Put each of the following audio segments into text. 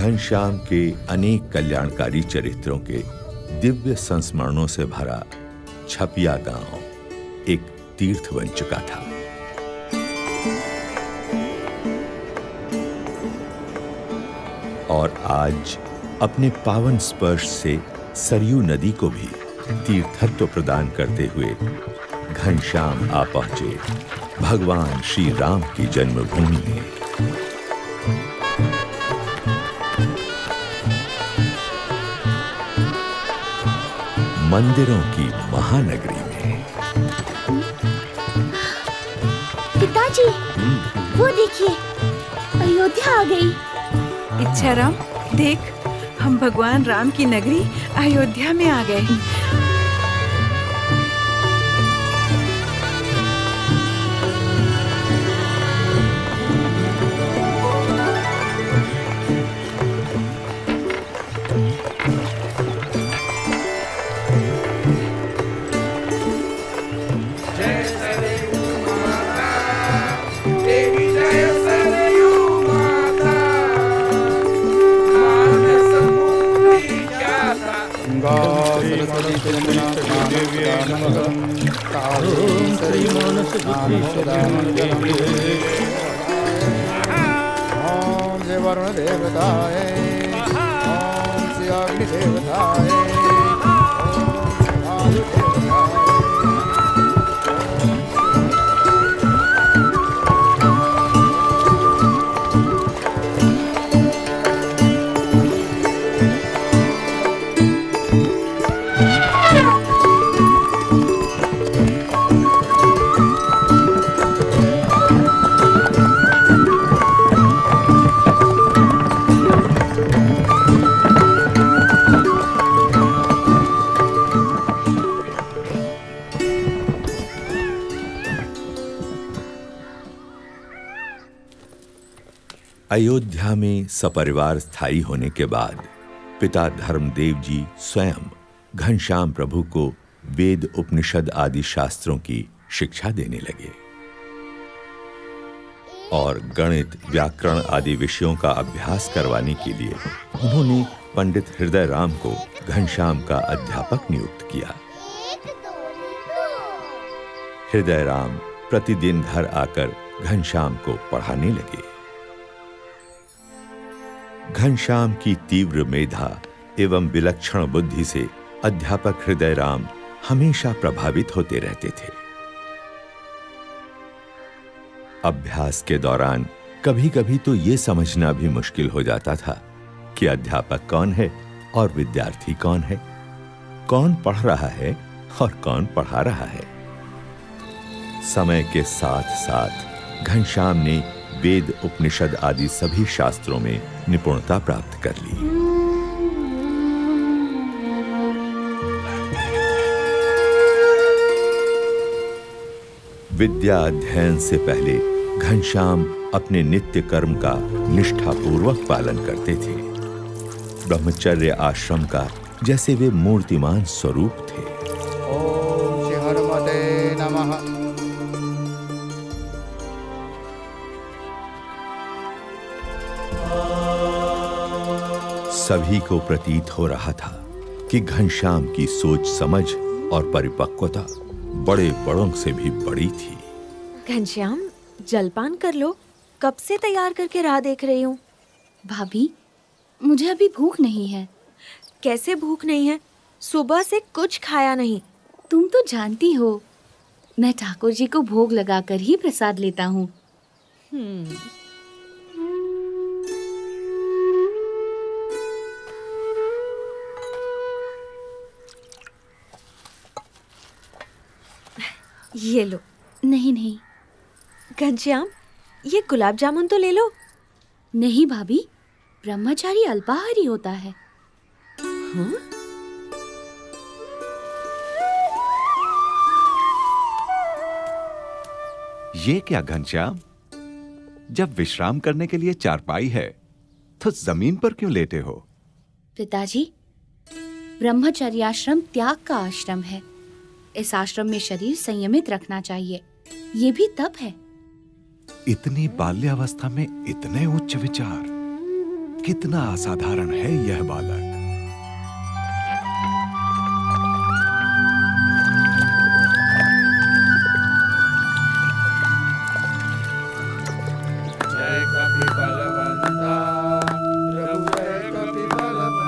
घनश्याम के अनेक कल्याणकारी चरित्रों के दिव्य संस्मरणों से भरा छपिया गांव एक तीर्थ बन चुका था। और आज अपने पावन स्पर्श से सरयू नदी को भी तीर्थत्व प्रदान करते हुए घनश्याम आ पहुंचे भगवान श्री राम की जन्मभूमि में। मंदिरों की महानगरी में। पिताजी, वो देखिए, अयोध्या आ गई। इच्छाराम, देख, हम भगवान राम की नगरी अयोध्या में आ गए। वरुण देवताय, ओम श्री अग्नि देवताय, अयोध्या में सपरिवार स्थायी होने के बाद पिता धर्मदेव जी स्वयं घनश्याम प्रभु को वेद उपनिषद आदि शास्त्रों की शिक्षा देने लगे और गणित व्याकरण आदि विषयों का अभ्यास करवाने के लिए उन्होंने पंडित हृदय राम को घनश्याम का अध्यापक नियुक्त किया। हृदय राम प्रतिदिन घर आकर घनश्याम को पढ़ाने लगे। घनश्याम की तीव्र मेधा एवं विलक्षण बुद्धि से अध्यापक हृदय राम हमेशा प्रभावित होते रहते थे। अभ्यास के दौरान कभी-कभी तो यह समझना भी मुश्किल हो जाता था कि अध्यापक कौन है और विद्यार्थी कौन है, कौन पढ़ रहा है और कौन पढ़ा रहा है। समय के साथ-साथ घनश्याम ने वेद उपनिषद आदि सभी शास्त्रों में निपुणता प्राप्त कर ली। विद्या अध्ययन से पहले घनश्याम अपने नित्य कर्म का निष्ठापूर्वक पालन करते थे। ब्रह्मचर्य आश्रम का जैसे वे मूर्तिमान स्वरूप थे। ओम श्री हनुमते नमः। सभी को प्रतीत हो रहा था कि घनश्याम की सोच समझ और परिपक्वता बड़े बड़ों से भी बड़ी थी। घनश्याम, जलपान कर लो, कब से तैयार करके राह देख रही हूँ। भाभी, मुझे अभी भूख नहीं है। कैसे भूख नहीं है? सुबह से कुछ खाया नहीं। तुम तो जानती हो, मैं ठाकुर जी को भोग लगाकर ही प्रसाद लेता हूँ। ये लो। नहीं नहीं। घनश्याम, ये गुलाब जामुन तो ले लो। नहीं भाभी, ब्रह्मचारी अल्पाहारी होता है। हाँ? ये क्या घनश्याम, जब विश्राम करने के लिए चारपाई है तो जमीन पर क्यों लेटे हो? पिताजी, ब्रह्मचर्य आश्रम त्याग का आश्रम है। इस आश्रम में शरीर संयमित रखना चाहिए। ये भी तप है। इतनी बाल्यावस्था में इतने उच्च विचार। कितना असाधारण है यह बालक। जय कपि बलवंता प्रभु जय कपि बलवंता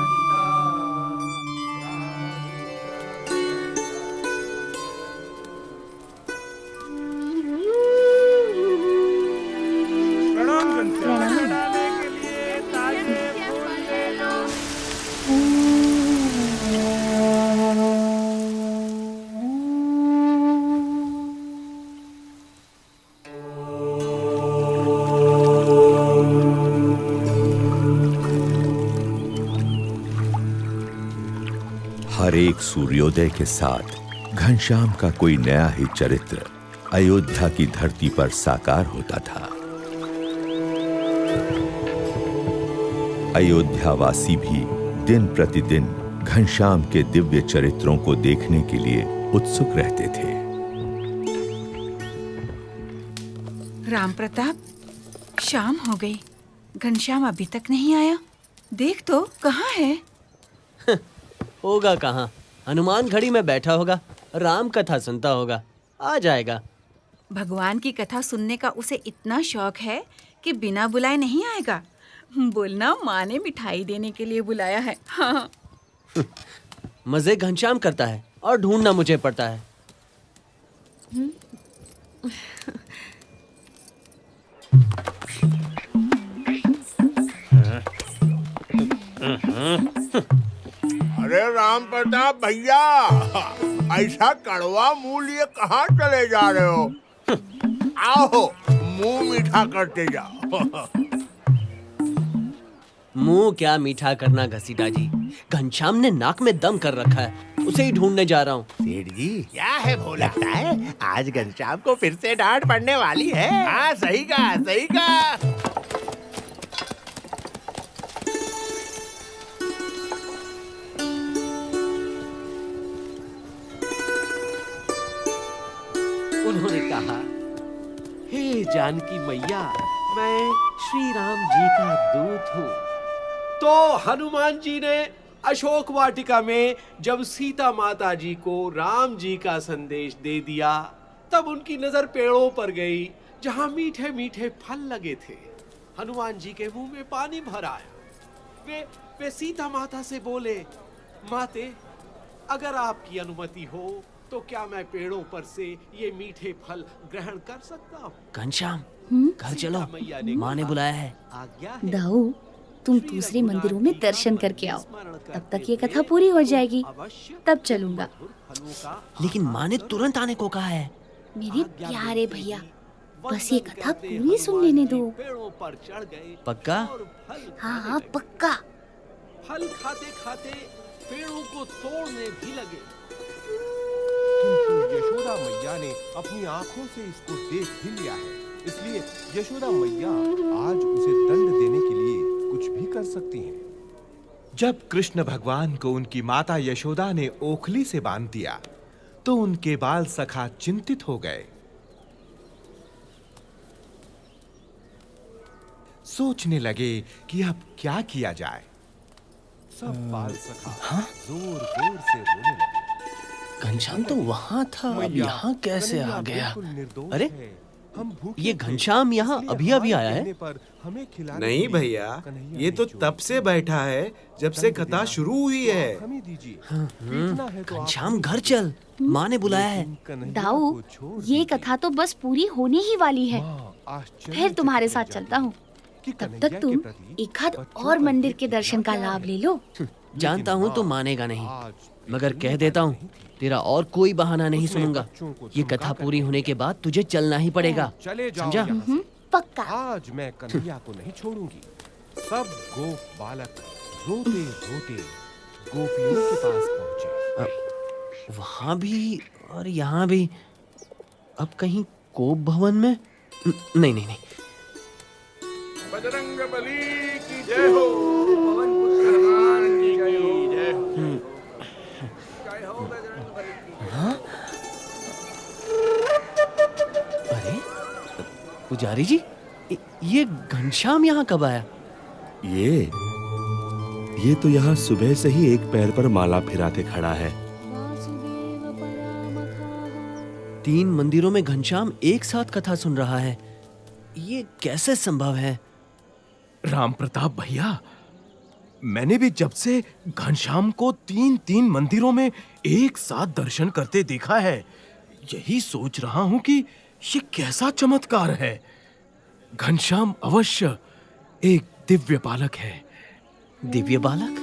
हर एक सूर्योदय के साथ घनश्याम का कोई नया ही चरित्र अयोध्या की धरती पर साकार होता था। अयोध्यावासी भी दिन प्रतिदिन घनश्याम के दिव्य चरित्रों को देखने के लिए उत्सुक रहते थे। राम प्रताप, शाम हो गई, घनश्याम अभी तक नहीं आया। देख तो कहाँ है? होगा कहाँ, हनुमान घड़ी में बैठा होगा, राम कथा सुनता होगा, आ जाएगा। भगवान की कथा सुनने का उसे इतना शौक है कि बिना बुलाए नहीं आएगा। बोलना, माँ ने मिठाई देने के लिए बुलाया है। हाँ। मजे घनश्याम करता है और ढूंढना मुझे पड़ता है। अरे राम प्रताप भैया, ऐसा कड़वा मुंह लिए कहाँ चले जा रहे हो? आओ मुंह मीठा करते जाओ। मुंह क्या मीठा करना घसीटा जी, घनश्याम ने नाक में दम कर रखा है, उसे ही ढूंढने जा रहा हूँ। सेठ जी क्या है, वो लगता है आज घनश्याम को फिर से डांट पड़ने वाली है। हाँ सही कहा, सही कहा। उन्होंने कहा, हे जानकी मैया, मैं श्री राम जी का दूत हूँ। तो हनुमान जी ने अशोक वाटिका में जब सीता माता जी को राम जी का संदेश दे दिया, तब उनकी नजर पेड़ों पर गई जहाँ मीठे मीठे फल लगे थे। हनुमान जी के मुंह में पानी भर आया। वे सीता माता से बोले, माते, अगर आपकी अनुमति हो तो क्या मैं पेड़ों पर से ये मीठे फल ग्रहण कर सकता हूँ? घनश्याम, घर चलो, माँ ने बुलाया है। दाऊ, तुम दूसरे मंदिरों में दर्शन करके आओ, तब तक ये कथा पूरी हो जाएगी, तब चलूंगा। लेकिन माँ ने तुरंत आने को कहा है। मेरे प्यारे भैया, बस ये कथा पूरी सुन लेने दो। पक्का? हाँ, पक्का। फल खाते खाते पेड़ों को तोड़ने भी लगे। किंतु यशोदा मैया ने अपनी आंखों से इसको देख भी लिया है, इसलिए यशोदा मैया आज उसे दंड देने के लिए कुछ भी कर सकती हैं। जब कृष्ण भगवान को उनकी माता यशोदा ने ओखली से बांध दिया, तो उनके बाल सखा चिंतित हो गए। सोचने लगे कि अब क्या किया जाए। सब बाल सखा जोर जोर से रोने लगे। घनश्याम तो वहाँ था, अब यहाँ कैसे आ गया? अरे, हम ये घनश्याम यहाँ अभी अभी आया है? नहीं भैया, ये तो तब से बैठा है जब से कथा शुरू हुई है। घनश्याम घर चल, माँ ने बुलाया है। दाऊ, ये कथा तो बस पूरी होने ही वाली है, फिर तुम्हारे साथ चलता हूँ। तब तक तुम एक आध और मंदिर के दर्शन का लाभ ले लो। जानता हूँ तू मानेगा नहीं, मगर कह देता हूँ, तेरा और कोई बहाना नहीं सुनूंगा। ये कथा पूरी होने के बाद तुझे चलना ही पड़ेगा, समझा? पक्का। आज मैं कन्हैया को नहीं छोड़ूंगी। सब गोप बालक रोते रोते गोपियों के पास पहुंचे। वहाँ भी और यहाँ भी। अब कहीं कोप भवन में? नहीं नहीं नहीं। बजरंग बली की जय हो, पवन पुत्र हनुमान की जय हो। जय हो बजरंग बली की। हाँ? अरे पुजारी जी, ये घनश्याम यहाँ कब आया? ये ये तो यहाँ सुबह से ही एक पैर पर माला फिराते खड़ा है। 3 मंदिरों में घनश्याम एक साथ कथा सुन रहा है, ये कैसे संभव है? राम प्रताप भैया, मैंने भी जब से घनश्याम को 3 मंदिरों में एक साथ दर्शन करते देखा है, यही सोच रहा हूं कि ये कैसा चमत्कार है। घनश्याम अवश्य एक दिव्य बालक है। दिव्य बालक?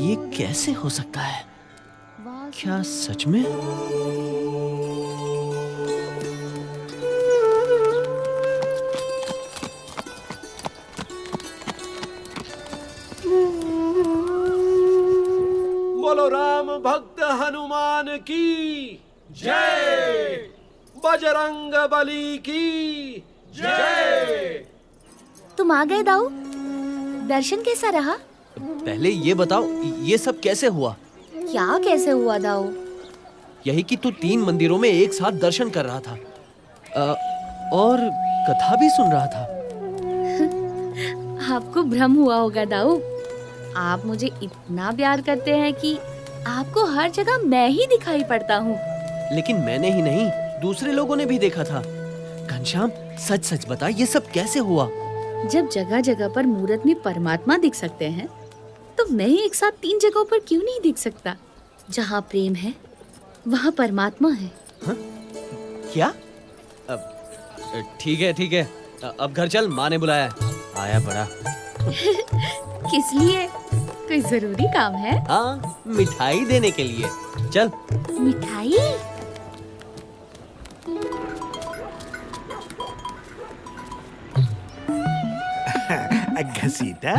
ये कैसे हो सकता है? क्या सच में? बोलो राम भक्त हनुमान की जय, बजरंग बली की जय। तुम आ गए दाऊ? दर्शन कैसा रहा? पहले ये बताओ, ये सब कैसे हुआ? क्या कैसे हुआ दाऊ? यही कि तू 3 मंदिरों में एक साथ दर्शन कर रहा था और कथा भी सुन रहा था। आपको भ्रम हुआ होगा दाऊ। आप मुझे इतना प्यार करते हैं कि आपको हर जगह मैं ही दिखाई पड़ता हूँ। लेकिन मैंने ही नहीं, दूसरे लोगों ने भी देखा था। घनश्याम, सच सच बता, ये सब कैसे हुआ? जब जगह जगह पर मूरत में परमात्मा दिख सकते हैं, तो मैं एक साथ 3 जगहों पर क्यों नहीं दिख सकता? जहाँ प्रेम है, वहाँ परमात्मा है। हा? क्या? ठीक है ठीक है, अब घर चल, माँ ने बुलाया है। आया बड़ा। किस लिए? कोई जरूरी काम है? हाँ, मिठाई देने के लिए। चल। मिठाई? घसीटा,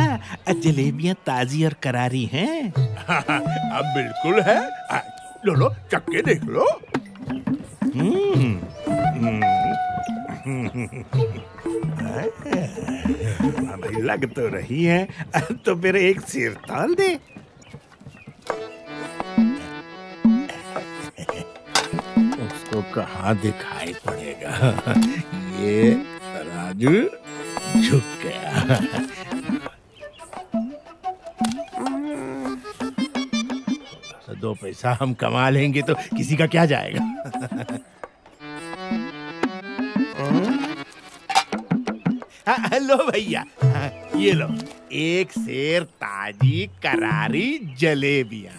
जलेबियां ताजी और करारी हैं। अब बिल्कुल है। लो लो, चक्के देख लो। भाई लग तो रही है, तो फिर एक सिर ताल दे। उसको कहाँ दिखाई पड़ेगा? ये राजू झुक गया। दो पैसा हम कमा लेंगे तो किसी का क्या जाएगा। लो भैया, ये लो, एक सेर ताजी करारी जलेबियां।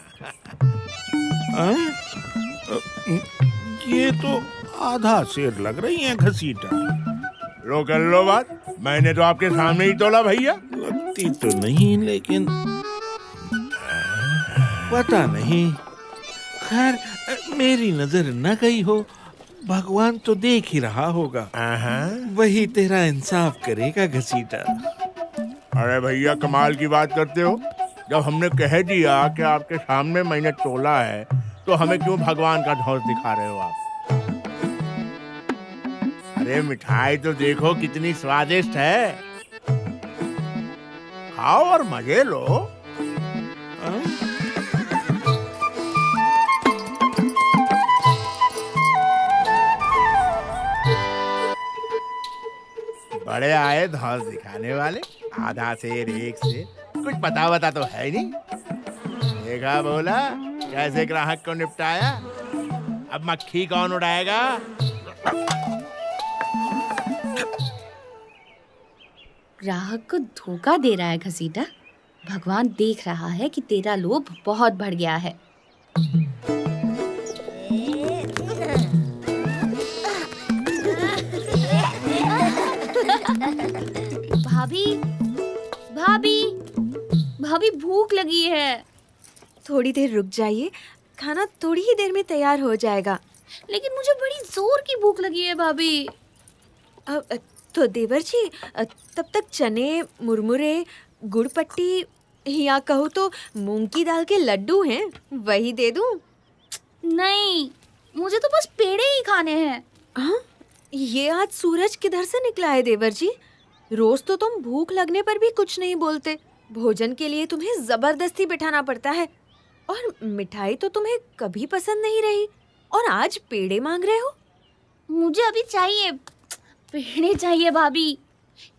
ये तो आधा सेर लग रही हैं घसीटा। लो कर लो बात, मैंने तो आपके सामने ही तोला भैया। लगती तो नहीं, लेकिन पता नहीं। खैर, मेरी नजर न गई हो, भगवान तो देख ही रहा होगा। वही तेरा इंसाफ करेगा घसीटा। अरे भैया, कमाल की बात करते हो। जब हमने कह दिया कि आपके सामने मैंने तोला है, तो हमें क्यों भगवान का धौंस दिखा रहे हो आप? अरे मिठाई तो देखो कितनी स्वादिष्ट है। खाओ और मजे लो। बड़े आए धौंस दिखाने वाले। आधा सेर, एक सेर, कुछ पता वता तो है नहीं। देखा बोला कैसे ग्राहक को निपटाया। अब मक्खी कौन उड़ाएगा? ग्राहक को धोखा दे रहा है घसीटा। भगवान देख रहा है कि तेरा लोभ बहुत बढ़ गया है। भाभी, भाभी, भाभी, भूख लगी है। थोड़ी देर रुक जाइए, खाना थोड़ी ही देर में तैयार हो जाएगा। लेकिन मुझे बड़ी जोर की भूख लगी है भाभी। तो देवर जी, तब तक चने, मुरमुरे, गुड़ पट्टी या कहूँ तो मूंग की दाल के लड्डू हैं, वही दे दूं? नहीं, मुझे तो बस पेड़े ही खाने हैं। हाँ? ये आज सूरज किधर से निकला है देवर जी? रोज तो तुम भूख लगने पर भी कुछ नहीं बोलते। भोजन के लिए तुम्हें जबरदस्ती बिठाना पड़ता है। और मिठाई तो तुम्हें कभी पसंद नहीं रही और आज पेड़े मांग रहे हो। मुझे अभी चाहिए, पेड़े चाहिए भाभी,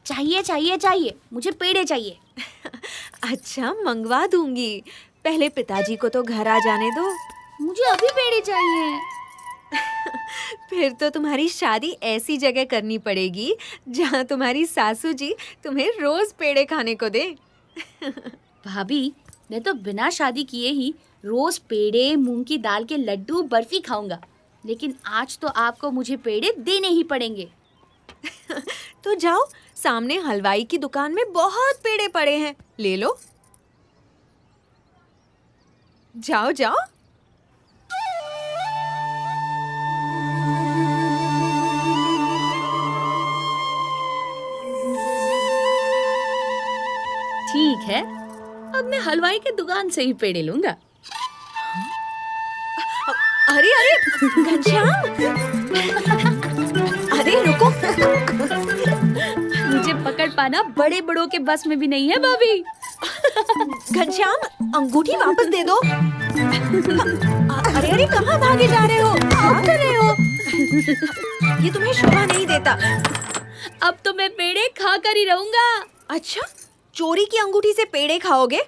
चाहिए चाहिए चाहिए, मुझे पेड़े चाहिए। अच्छा, मंगवा दूंगी। पहले पिताजी को तो घर आ जाने दो। मुझे अभी पेड़े चाहिए। फिर तो तुम्हारी शादी ऐसी जगह करनी पड़ेगी जहाँ तुम्हारी सासू जी तुम्हें रोज पेड़े खाने को दे। भाभी, मैं तो बिना शादी किए ही रोज पेड़े, मूंग की दाल के लड्डू, बर्फी खाऊंगा, लेकिन आज तो आपको मुझे पेड़े देने ही पड़ेंगे। तो जाओ, सामने हलवाई की दुकान में बहुत पेड़े पड़े हैं, ले लो। जाओ जाओ। ठीक है, अब मैं हलवाई की दुकान से ही पेड़े लूंगा। अरे अरे घनश्याम, अरे रुको। मुझे पकड़ पाना बड़े बड़ों के बस में भी नहीं है भाभी। घनश्याम, अंगूठी वापस दे दो। अरे अरे कहाँ भागे जा रहे हो, क्या कर रहे हो? ये तुम्हें शोभा नहीं देता। अब तो मैं पेड़े खा कर ही रहूंगा। अच्छा, चोरी की अंगूठी से पेड़े खाओगे?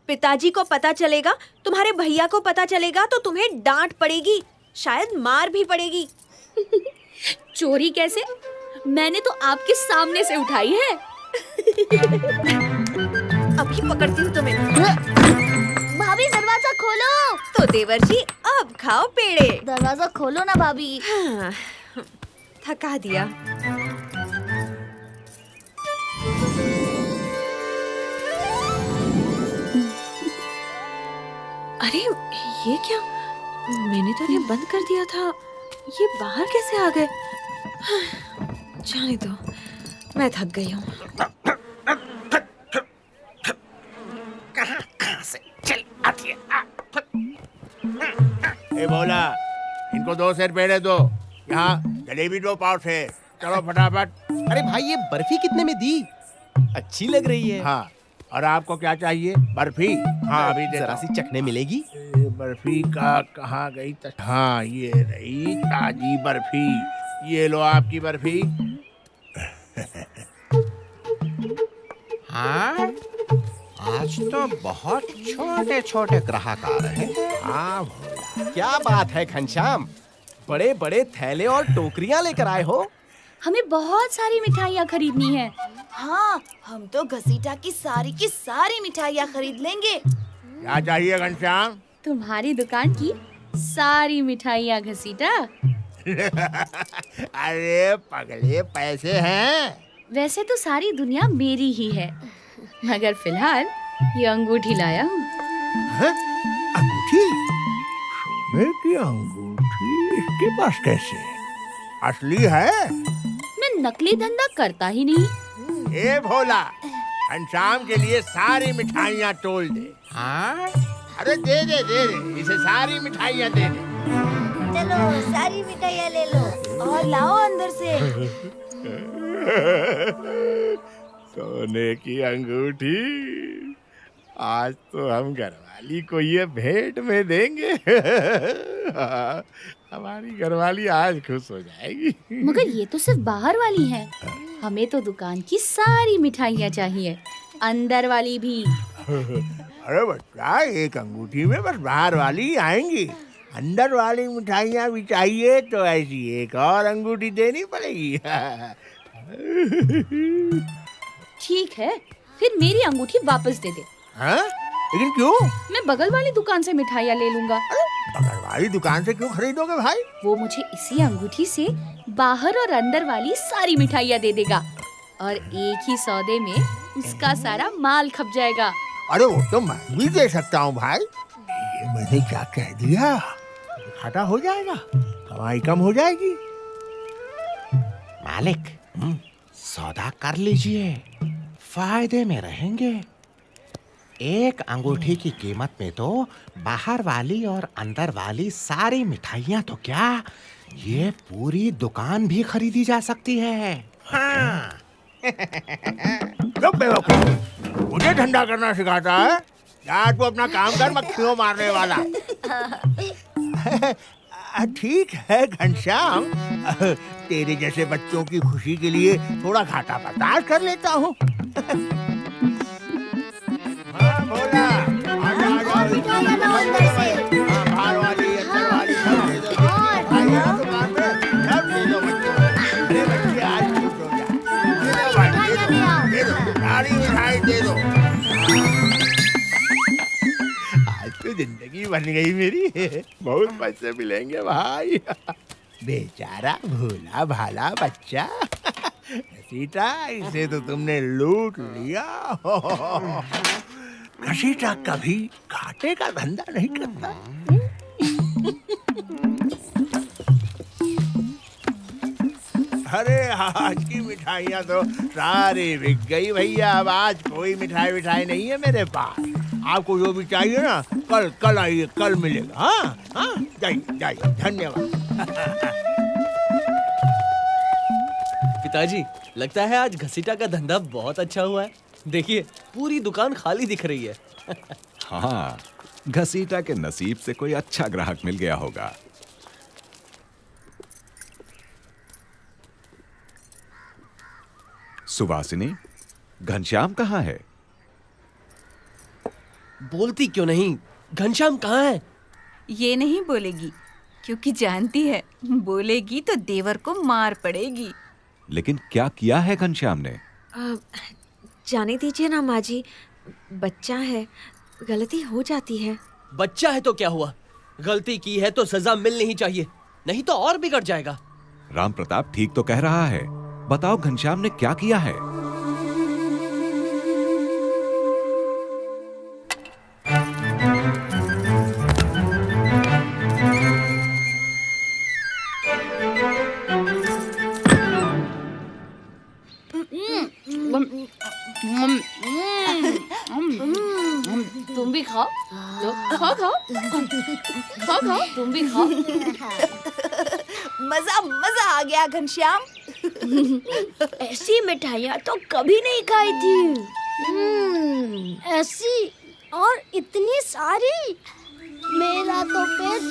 पिताजी को पता चलेगा, तुम्हारे भैया को पता चलेगा तो तुम्हें डांट पड़ेगी, शायद मार भी पड़ेगी। चोरी कैसे? मैंने तो आपके सामने से उठाई है। अभी पकड़ती हूँ तुम्हें। भाभी, दरवाजा खोलो। तो देवर जी, अब खाओ पेड़े। दरवाजा खोलो ना भाभी। हाँ, थका दिया। अरे ये क्या? मैंने तो इन्हें बंद कर दिया था, ये बाहर कैसे आ गए? जाने दो, मैं थक गई हूँ। कहाँ से चल आती है? ए बोला, इनको 2 सेर पेड़े दो, यहाँ जलेबी 2 पाव से। चलो फटाफट। अरे भाई, ये बर्फी कितने में दी? अच्छी लग रही है। हाँ, और आपको क्या चाहिए? बर्फी? हाँ, अभी जरा सी चखने मिलेगी। बर्फी का कहाँ गई? हाँ, ये रही ताजी बर्फी। ये लो आपकी बर्फी। हाँ, आज तो बहुत छोटे छोटे ग्राहक आ रहे हैं। हाँ भोला, क्या बात है घनश्याम, बड़े बड़े थैले और टोकरियां लेकर आए हो। हमें बहुत सारी मिठाइयाँ खरीदनी है। हाँ, हम तो घसीटा की सारी मिठाइयाँ खरीद लेंगे। क्या चाहिए घनश्याम? तुम्हारी दुकान की सारी मिठाइयाँ घसीटा। अरे पगले, पैसे हैं? वैसे तो सारी दुनिया मेरी ही है, मगर फिलहाल ये अंगूठी लाया हूँ। अंगूठी? सोने की अंगूठी इसके पास कैसे? असली है? मैं नकली धंधा करता ही नहीं। ए भोला, घनश्याम के लिए सारी मिठाइयाँ तोल दे। हाँ? अरे दे दे दे दे, इसे सारी मिठाइयाँ दे दे। चलो, सारी मिठाइयाँ ले लो और लाओ अंदर से। सोने की अंगूठी, आज तो हम घरवाली को ये भेंट में देंगे। हमारी घरवाली आज खुश हो जाएगी। मगर ये तो सिर्फ बाहर वाली है, हमें तो दुकान की सारी मिठाइयाँ चाहिए, अंदर वाली भी। अरे बच्चा, एक अंगूठी में बस बाहर वाली आएंगी, अंदर वाली मिठाइयाँ भी चाहिए तो ऐसी एक और अंगूठी देनी पड़ेगी। ठीक है, फिर मेरी अंगूठी वापस दे दे। हाँ? लेकिन क्यों? मैं बगल वाली दुकान से मिठाइयाँ ले लूंगा। बगल वाली दुकान से क्यों खरीदोगे भाई? वो मुझे इसी अंगूठी से बाहर और अंदर वाली सारी मिठाइयाँ दे देगा और एक ही सौदे में उसका सारा माल खप जाएगा। अरे वो तो मैं भी दे सकता हूँ भाई। ये मैंने क्या कह दिया? घाटा हो जाएगा, कमाई कम हो जाएगी। मालिक, सौदा कर लीजिए, फायदे में रहेंगे। एक अंगूठी की कीमत में तो बाहर वाली और अंदर वाली सारी मिठाइयाँ तो क्या, ये पूरी दुकान भी खरीदी जा सकती है। हाँ। बेवकूफ, मुझे धंधा करना सिखाता है? जा तू अपना काम कर, मक्खियों मारने वाला। ठीक है घनश्याम, तेरे जैसे बच्चों की खुशी के लिए थोड़ा घाटा बर्दाश्त कर लेता हूँ। हाँ भोला, बाहर वाली, अंदर वाली, सब दे दो। दुकान पे सब दे दो बच्चों को। अरे बच्चे आज खुश हो जाए। दे दो, सारी मिठाई दे दो। तो जिंदगी बन गई मेरी, बहुत पैसे मिलेंगे भाई। बेचारा भोला भाला बच्चा, घसीटा इसे तो तुमने लूट लिया। घसीटा कभी घाटे का धंधा नहीं करता। अरे आज की मिठाइयाँ तो सारी बिक गई भैया। अब आज कोई मिठाई नहीं है मेरे पास। आपको जो भी चाहिए ना, कल आइए, कल मिलेगा। हाँ हाँ, जाइए, धन्यवाद। पिताजी, लगता है आज घसीटा का धंधा बहुत अच्छा हुआ है। देखिए, पूरी दुकान खाली दिख रही है। हाँ, घसीटा के नसीब से कोई अच्छा ग्राहक मिल गया होगा। सुवासिनी, घनश्याम कहाँ है? बोलती क्यों नहीं? घनश्याम कहाँ है? ये नहीं बोलेगी, क्योंकि जानती है बोलेगी तो देवर को मार पड़ेगी। लेकिन क्या किया है घनश्याम ने? जाने दीजिए ना माँ जी, बच्चा है, गलती हो जाती है। बच्चा है तो क्या हुआ? गलती की है तो सजा मिलनी ही चाहिए, नहीं तो और बिगड़ जाएगा। राम प्रताप ठीक तो कह रहा है। बताओ घनश्याम ने क्या किया है? तुम भी खाओ, खाओ, तुम भी खाओ। मजा आ गया घनश्याम। ऐसी मिठाइयाँ तो कभी नहीं खाई थी। ऐसी और इतनी सारी, मेरा तो पेट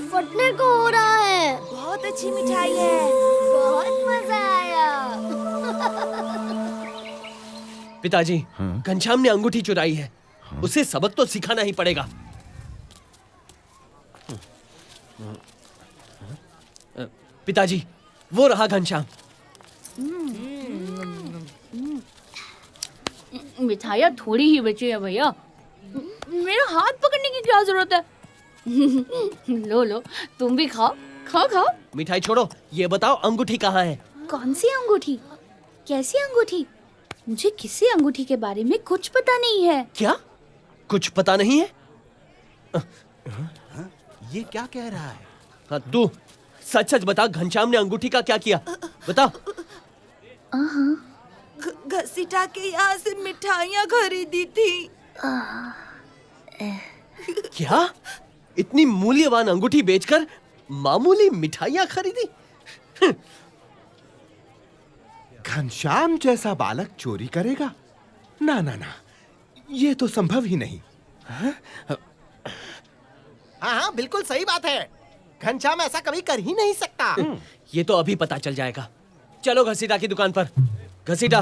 फटने को हो रहा है। बहुत अच्छी मिठाई है, बहुत मजा आया। पिताजी, घनश्याम ने अंगूठी चुराई है। उसे सबक तो सिखाना ही पड़ेगा। पिताजी, वो रहा घनश्याम। मिठाइयाँ थोड़ी ही बची है भैया, मेरा हाथ पकड़ने की क्या जरूरत है? लो, तुम भी खाओ। मिठाई छोड़ो, ये बताओ अंगूठी कहाँ है? कौन सी अंगूठी? कैसी अंगूठी? मुझे किसी अंगूठी के बारे में कुछ पता नहीं है। क्या? कुछ पता नहीं है? ये क्या कह रहा है? हाँ, तू सच बता, घनश्याम ने अंगूठी का क्या किया? बता। घसीटा के यहाँ से मिठाइयाँ खरीदी थी। क्या? इतनी मूल्यवान अंगूठी बेचकर मामूली मिठाइयाँ खरीदी? घनश्याम जैसा बालक चोरी करेगा? ना, ये तो संभव ही नहीं। हाँ, बिल्कुल सही बात है। घनश्याम ऐसा कभी कर ही नहीं सकता। ये तो अभी पता चल जाएगा। चलो घसीटा की दुकान पर। घसीटा,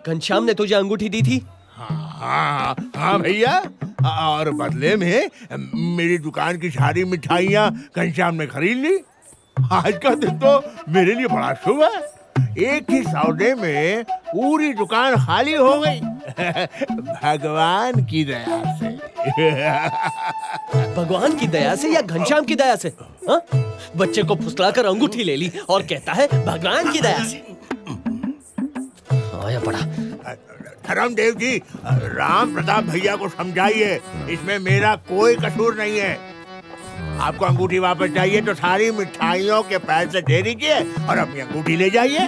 घनश्याम ने तुझे अंगूठी दी थी? हाँ भैया, और बदले में मेरी दुकान की सारी मिठाइयाँ घनश्याम ने खरीद ली। आज का दिन तो मेरे लिए बड़ा शुभ है। एक ही सौदे में पूरी दुकान खाली हो गई। भगवान की दया से। भगवान की दया से या घनश्याम की दया से? हा? बच्चे को फुसलाकर अंगूठी ले ली और कहता है भगवान की दया से। आया पड़ा। धर्मदेव जी, राम प्रताप भैया को समझाइए, इसमें मेरा कोई कसूर नहीं है। आपको अंगूठी वापस चाहिए तो सारी मिठाइयों के पैसे दे दीजिए और अपनी अंगूठी ले जाइए।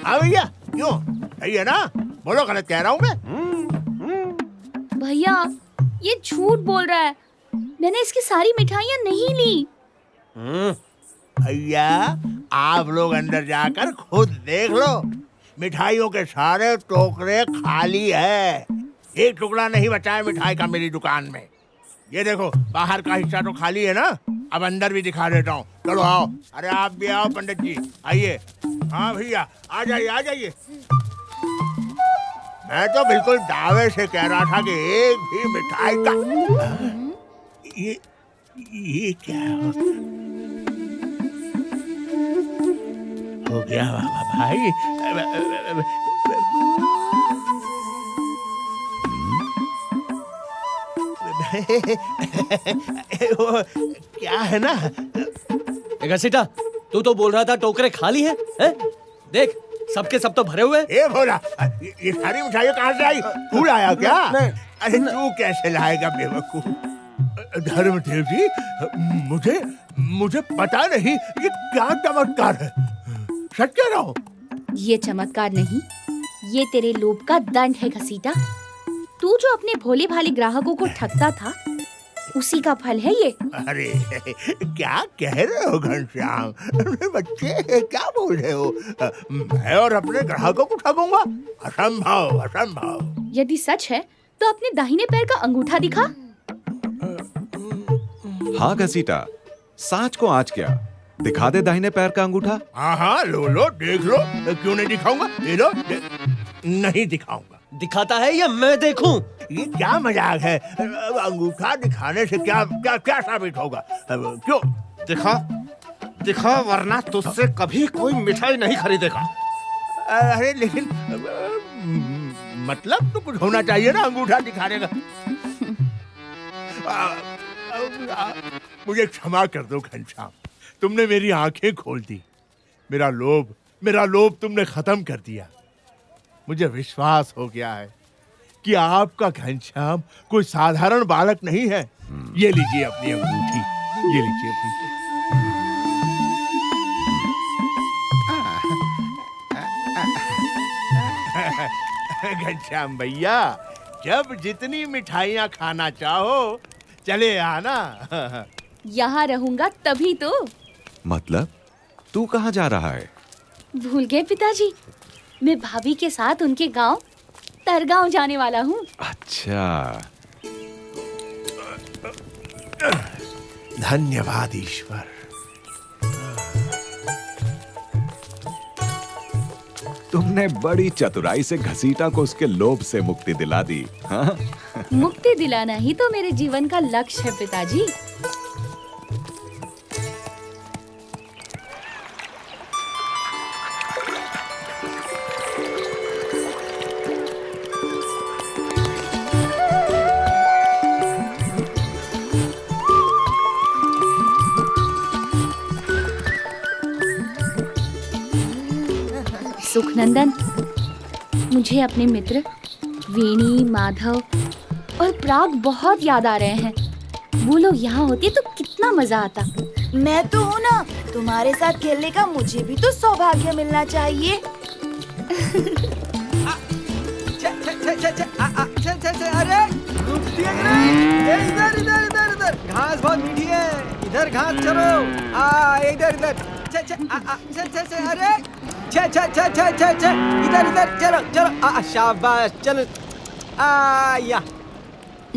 हाँ भैया, क्यों? सही है ना? बोलो, गलत कह रहा हूँ मैं? भैया, ये झूठ बोल रहा है। मैंने इसकी सारी मिठाइयाँ नहीं ली। भैया, आप लोग अंदर जाकर खुद देख लो। मिठाइयों के सारे टोकरे खाली है। एक टुकड़ा नहीं बचा है मिठाई का मेरी दुकान में। ये देखो, बाहर का हिस्सा तो खाली है ना, अब अंदर भी दिखा देता हूँ। चलो आओ। अरे आप भी आओ पंडित जी, आइए। हाँ भैया, आ जाइए आ जाइए। मैं तो बिल्कुल दावे से कह रहा था कि एक भी मिठाई का ये क्या हो गया भाई? वो क्या है ना, घसीटा, तू तो बोल रहा था टोकरे खाली हैं? देख, सबके सब तो भरे हुए। ए भोला, ये सारी मिठाइयाँ कहाँ से आई? तू लाया क्या? अरे तू कैसे लाएगा बेवकूफ? धर्मदेव जी, मुझे पता नहीं ये क्या चमत्कार है। सच कह रहा हूँ। ये चमत्कार नहीं, ये तेरे लोभ का दंड है घसीटा। तू जो अपने भोले भाले ग्राहकों को ठगता था, उसी का फल है ये। अरे क्या कह रहे हो घनश्याम? बच्चे क्या बोल रहे हो? मैं और अपने ग्राहकों को ठगूंगा? असंभव असंभव। यदि सच है तो अपने दाहिने पैर का अंगूठा दिखा। हाँ घसीटा, सांच को आज क्या, दिखा दे दाहिने पैर का अंगूठा। हाँ, लो देख लो। क्यों नहीं दिखाऊंगा? ले लो। नहीं दिखाऊंगा। दिखाता है या मैं देखूं? ये क्या मजाक है? अंगूठा दिखाने से क्या क्या क्या साबित होगा? क्यों? दिखा वरना तुझसे कभी कोई मिठाई नहीं खरीदेगा। अरे लेकिन मतलब तो कुछ होना चाहिए ना अंगूठा दिखाने का। मुझे क्षमा कर दो घनश्याम, तुमने मेरी आंखें खोल दी। मेरा लोभ तुमने खत्म कर दिया। मुझे विश्वास हो गया है कि आपका घनश्याम कोई साधारण बालक नहीं है। ये लीजिए अपनी अंगूठी, ये लीजिए अपनी। घनश्याम भैया, जब जितनी मिठाइयाँ खाना चाहो चले आना। यहाँ रहूंगा तभी तो। मतलब तू कहाँ जा रहा है? भूल गए पिताजी, मैं भाभी के साथ उनके गांव तरगांव जाने वाला हूँ। अच्छा, धन्यवाद ईश्वर। तुमने बड़ी चतुराई से घसीटा को उसके लोभ से मुक्ति दिला दी। हाँ? मुक्ति दिलाना ही तो मेरे जीवन का लक्ष्य है पिताजी। सुखनंदन, मुझे अपने मित्र वेणी, माधव और प्राग बहुत याद आ रहे हैं। वो लोग यहाँ होते तो कितना मजा आता। मैं तो हूँ ना, तुम्हारे साथ खेलने का मुझे भी तो सौभाग्य मिलना चाहिए। अरे इधर इधर इधर इधर, घास बहुत मीठी है, इधर घास चलो। इधर इधर, अरे इधर इधर चलो चलो। शाबाश, चलो। या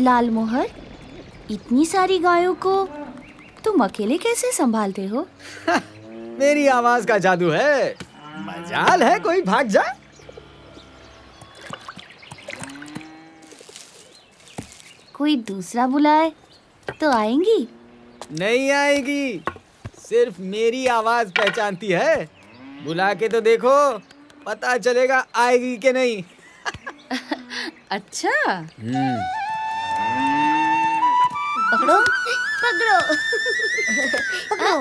लाल मोहर, इतनी सारी गायों को तुम अकेले कैसे संभालते हो? मेरी आवाज का जादू है, मजाल है कोई भाग जाए। कोई दूसरा बुलाए तो आएंगी? नहीं आएगी, सिर्फ मेरी आवाज पहचानती है। बुला के तो देखो, पता चलेगा आएगी कि नहीं। अच्छा। पकड़ो पकड़ो पकड़ो।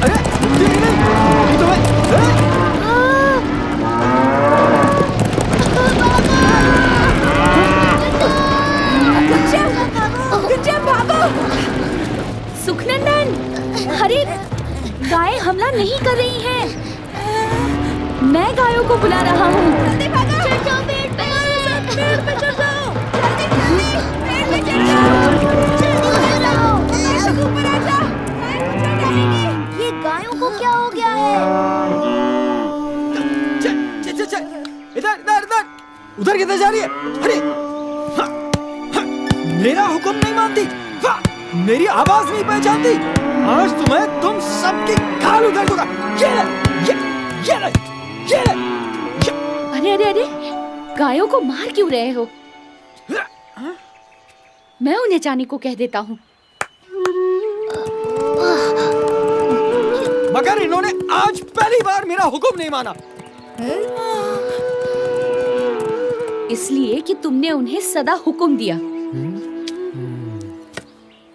अरे नहीं कर रही हैं। मैं गायों को बुला रहा हूँ। जल्दी भागो। चढ़ जाओ पेड़ पे। पेड़ पे चढ़ जाओ। जल्दी पेड़ पे चढ़ जाओ। जल्दी ऊपर आओ। ऊपर आ जाओ। ये गायों को क्या हो गया है? इधर इधर इधर। उधर किधर जा रही है? अरे मेरा हुक्म नहीं मानती, मेरी आवाज नहीं पहचानती। आज तुम्हें तुम सबकी खाल उधर दूंगा। ये अरे अरे अरे, गायों को मार क्यों रहे हो? मैं उन्हें जाने को कह देता हूँ। मगर इन्होंने आज पहली बार मेरा हुक्म नहीं माना। इसलिए कि तुमने उन्हें सदा हुक्म दिया,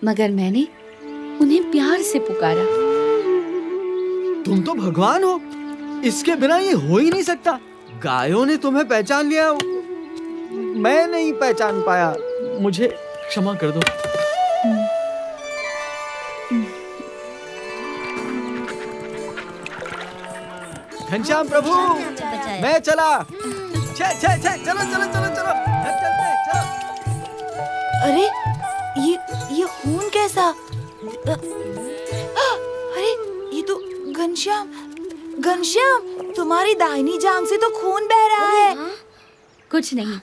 मगर मैंने उन्हें प्यार से पुकारा। तुम तो भगवान हो, इसके बिना ये हो ही नहीं सकता। गायों ने तुम्हें पहचान लिया, मैं नहीं पहचान पाया। मुझे क्षमा कर दो। घनश्याम प्रभु, मैं चला। चलो चलो चलो चलो चलो। अरे ये खून कैसा? अरे ये तो घनश्याम, घनश्याम तुम्हारी दाहिनी जांघ से तो खून बह रहा है। कुछ नहीं,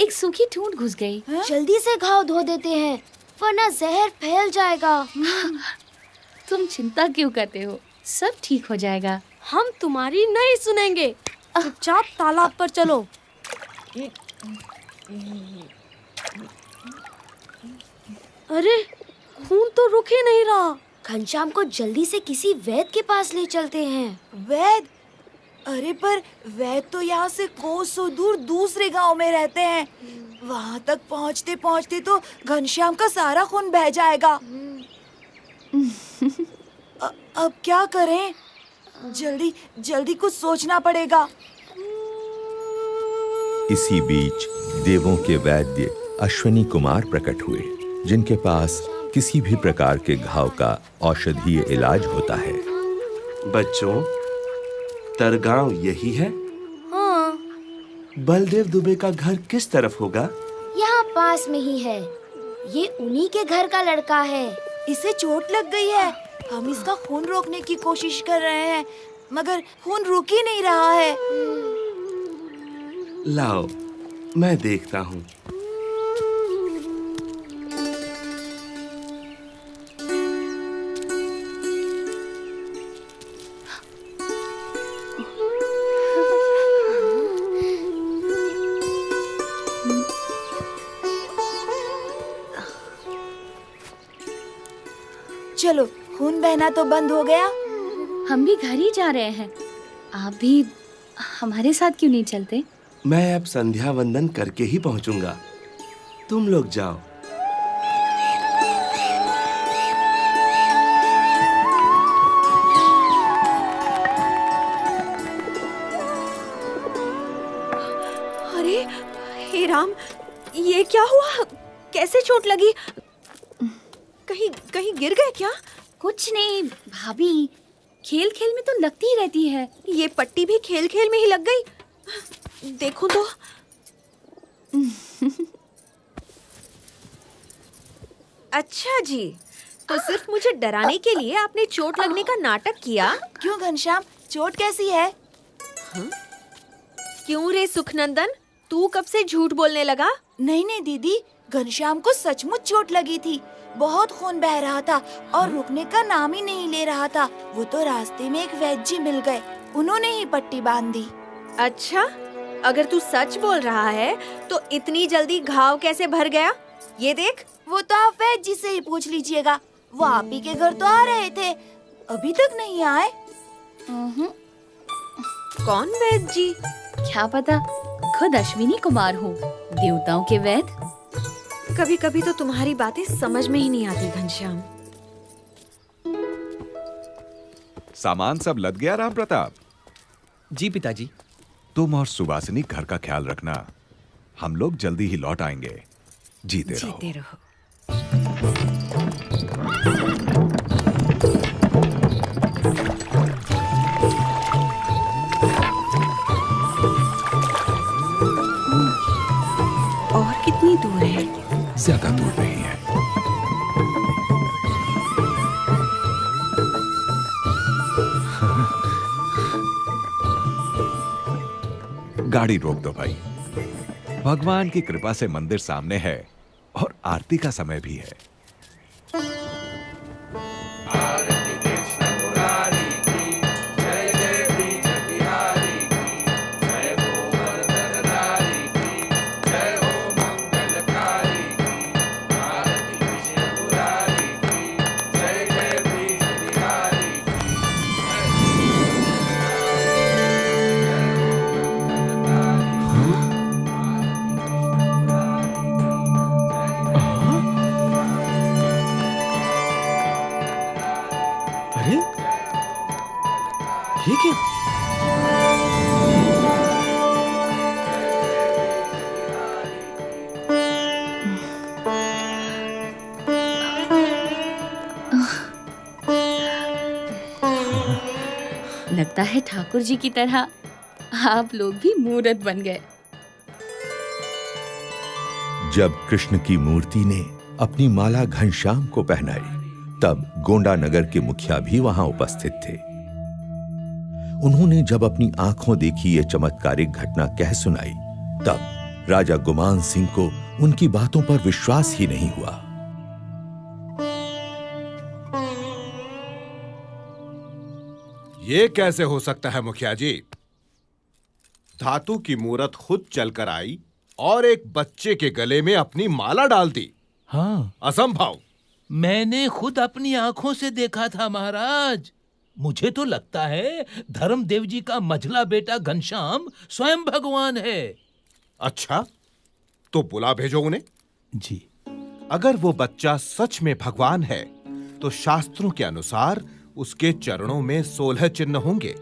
एक सूखी ठूंठ घुस गई। जल्दी से घाव धो देते हैं, वरना जहर फैल जाएगा। तुम चिंता क्यों करते हो? सब ठीक हो जाएगा। हम तुम्हारी नहीं सुनेंगे। चुपचाप तालाब पर चलो। अरे खून तो रुक ही नहीं रहा। घनश्याम को जल्दी से किसी वैद्य के पास ले चलते हैं। वैद्य? अरे पर वैद्य तो यहाँ से कोसों दूर दूसरे गांव में रहते हैं। वहाँ तक पहुँचते पहुँचते तो घनश्याम का सारा खून बह जाएगा। अब क्या करें? जल्दी जल्दी कुछ सोचना पड़ेगा। इसी बीच देवों के वैद्य अश्विनी कुमार प्रकट हुए, जिनके पास किसी भी प्रकार के घाव का औषधीय इलाज होता है। बच्चों, तरगांव यही है? हाँ। बलदेव दुबे का घर किस तरफ होगा? यहाँ पास में ही है। ये उन्हीं के घर का लड़का है। इसे चोट लग गई है। हम इसका खून रोकने की कोशिश कर रहे हैं, मगर खून रुक ही नहीं रहा है। लाओ, मैं देखता हूँ। चलो, खून बहना तो बंद हो गया। हम भी घर ही जा रहे हैं। आप भी हमारे साथ क्यों नहीं चलते? मैं अब संध्या वंदन करके ही पहुंचूंगा। तुम लोग जाओ। अरे हे राम, ये क्या हुआ? कैसे चोट लगी? कहीं गिर गए क्या? कुछ नहीं भाभी, खेल खेल में तो लगती ही रहती है। ये पट्टी भी खेल खेल में ही लग गई। देखो तो। अच्छा जी, तो सिर्फ मुझे डराने के लिए आपने चोट लगने का नाटक किया? क्यों घनश्याम, चोट कैसी है? क्यों रे सुखनंदन, तू कब से झूठ बोलने लगा? नहीं दीदी, घनश्याम को सचमुच चोट लगी थी। बहुत खून बह रहा था और रुकने का नाम ही नहीं ले रहा था। वो तो रास्ते में एक वैद्य जी मिल गए, उन्होंने ही पट्टी बांध दी। अच्छा, अगर तू सच बोल रहा है तो इतनी जल्दी घाव कैसे भर गया? ये देख। वो तो आप वैद्य जी से ही पूछ लीजिएगा। वो आप ही के घर तो आ रहे थे, अभी तक नहीं आए। कौन वैद्य जी? क्या पता, खुद अश्विनी कुमार हूँ, देवताओं के वैद्य। कभी कभी तो तुम्हारी बातें समझ में ही नहीं आती घनश्याम। सामान सब लद गया राम प्रताप? जी पिताजी। तुम और सुवासिनी घर का ख्याल रखना, हम लोग जल्दी ही लौट आएंगे। जीते रहो। ज्यादा दूर नहीं है। गाड़ी रोक दो भाई। भगवान की कृपा से मंदिर सामने है और आरती का समय भी है। ठीक है। लगता है ठाकुर जी की तरह आप लोग भी मूर्त बन गए। जब कृष्ण की मूर्ति ने अपनी माला घनश्याम को पहनाई, तब गोंडा नगर के मुखिया भी वहां उपस्थित थे। उन्होंने जब अपनी आंखों देखी ये चमत्कारिक घटना कह सुनाई, तब राजा गुमान सिंह को उनकी बातों पर विश्वास ही नहीं हुआ। ये कैसे हो सकता है मुखिया जी? धातु की मूरत खुद चलकर आई और एक बच्चे के गले में अपनी माला डाल दी। हाँ, असंभव। मैंने खुद अपनी आंखों से देखा था महाराज। मुझे तो लगता है धर्मदेव जी का मझला बेटा घनश्याम स्वयं भगवान है। अच्छा, तो बुला भेजो उन्हें। जी। अगर वो बच्चा सच में भगवान है, तो शास्त्रों के अनुसार उसके चरणों में 16 चिन्ह होंगे।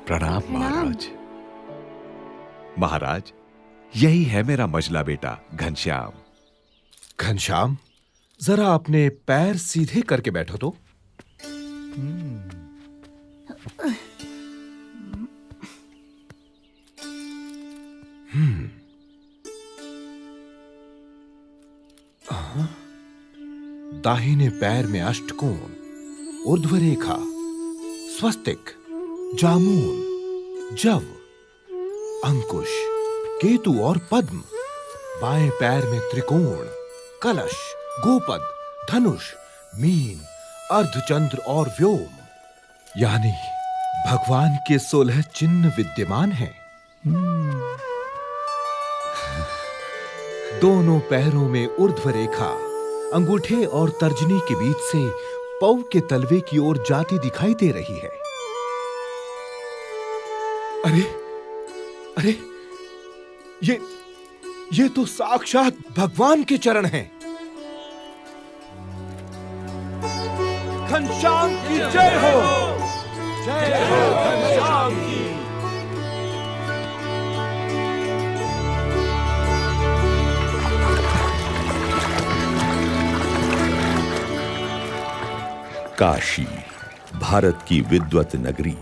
प्रणाम महाराज। महाराज, यही है मेरा मझला बेटा घनश्याम। घनश्याम, जरा अपने पैर सीधे करके बैठो तो। दाहिने पैर में अष्टकोण, ऊर्ध्वरेखा, स्वस्तिक, जामुन, जव, अंकुश, केतु और पद्म। बाएं पैर में त्रिकोण, कलश, गोपद, धनुष, मीन, अर्धचंद्र और व्योम। यानी भगवान के 16 चिन्ह विद्यमान हैं। दोनों पैरों में ऊर्ध्व रेखा अंगूठे और तर्जनी के बीच से पौ के तलवे की ओर जाती दिखाई दे रही है। अरे अरे, ये तो साक्षात भगवान के चरण हैं। घनश्याम की जय हो, जय हो घनश्याम की। काशी, भारत की विद्वत नगरी,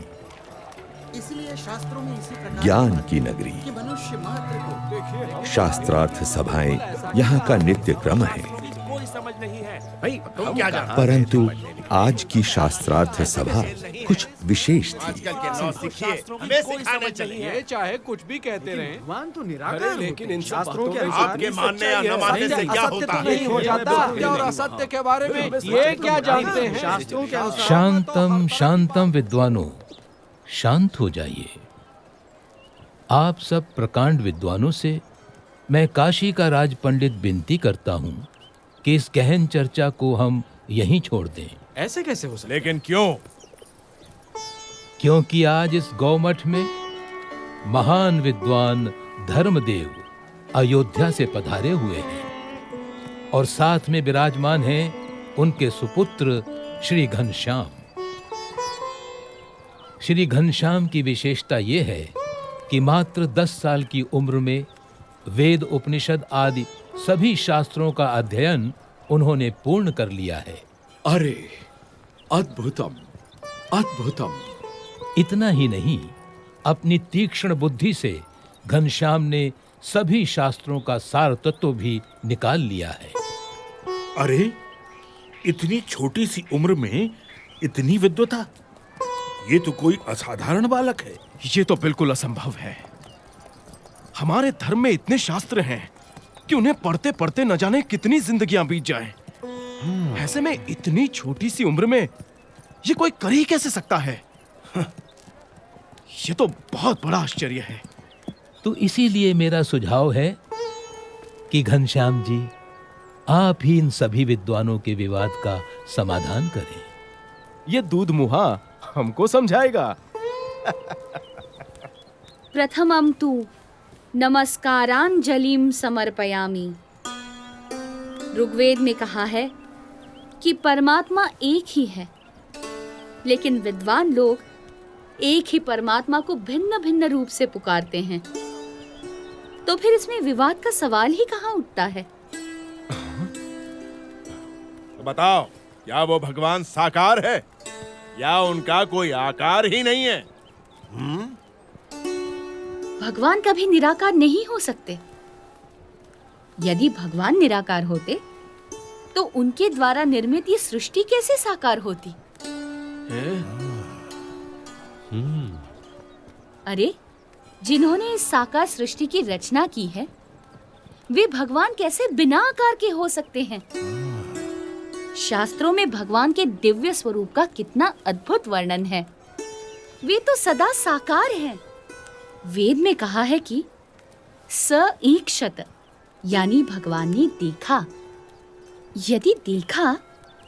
इसलिए शास्त्रों में इसी प्रकार ज्ञान की नगरी, कि मनुष्य मात्र को शास्त्रार्थ सभाएं यहाँ का नित्य क्रम है। कोई समझ नहीं है भाई, तुम क्या जानते हो? परंतु आज की शास्त्रार्थ सभा कुछ विशेष थी। चाहे कुछ भी कहते रहे, भगवान तो निराकार अरे लेकिन इन शास्त्रों के अनुसार आपके मानने या न मानने से क्या होता है? नहीं हो जाता। सत्य और असत्य के बारे में ये क्या जानते हैं? शास्त्रों के अनुसार शांतम शांतम विद्वानों, शांत हो जाइए। आप सब प्रकांड विद्वानों से मैं काशी का राज पंडित विनती करता हूँ कि इस गहन चर्चा को हम यहीं छोड़ दें। ऐसे कैसे हो सकता? लेकिन क्यों? क्योंकि आज इस गौमठ में महान विद्वान धर्मदेव अयोध्या से पधारे हुए हैं और साथ में विराजमान हैं उनके सुपुत्र श्री घनश्याम। श्री घनश्याम की विशेषता ये है कि मात्र 10 साल की उम्र में वेद, उपनिषद आदि सभी शास्त्रों का अध्ययन उन्होंने पूर्ण कर लिया है। अरे अद्भुतम, अद्भुतम। इतना ही नहीं, अपनी तीक्ष्ण बुद्धि से घनश्याम ने सभी शास्त्रों का सार तत्व भी निकाल लिया है। अरे, इतनी छोटी सी उम्र में इतनी विद्वता, ये तो कोई असाधारण बालक है। ये तो बिल्कुल असंभव है। हमारे धर्म में इतने शास्त्र हैं कि उन्हें पढ़ते पढ़ते न जाने कितनी जिंदगियां बीत जाएं। ऐसे में इतनी छोटी सी उम्र में ये कोई कर ही कैसे सकता है? ये तो बहुत बड़ा आश्चर्य है। तो इसीलिए मेरा सुझाव है कि घनश्याम जी, आप ही इन सभी विद्वानों के विवाद का समाधान करें। ये दूध मुहा हमको समझाएगा। प्रथमं तु नमस्कारांजलिं समर्पयामि। ऋग्वेद में कहा है कि परमात्मा एक ही है, लेकिन विद्वान लोग एक ही परमात्मा को भिन्न भिन्न रूप से पुकारते हैं। तो फिर इसमें विवाद का सवाल ही कहाँ उठता है? तो बताओ, क्या वो भगवान साकार है या उनका कोई आकार ही नहीं है? भगवान कभी निराकार नहीं हो सकते। यदि भगवान निराकार होते तो उनके द्वारा निर्मित ये सृष्टि कैसे साकार होती? अरे, जिन्होंने इस साकार सृष्टि की रचना की है, वे भगवान कैसे बिना आकार के हो सकते हैं? शास्त्रों में भगवान के दिव्य स्वरूप का कितना अद्भुत वर्णन है। वे तो सदा साकार हैं। वेद में कहा है कि स ईक्षत, यानी भगवान ने देखा। यदि देखा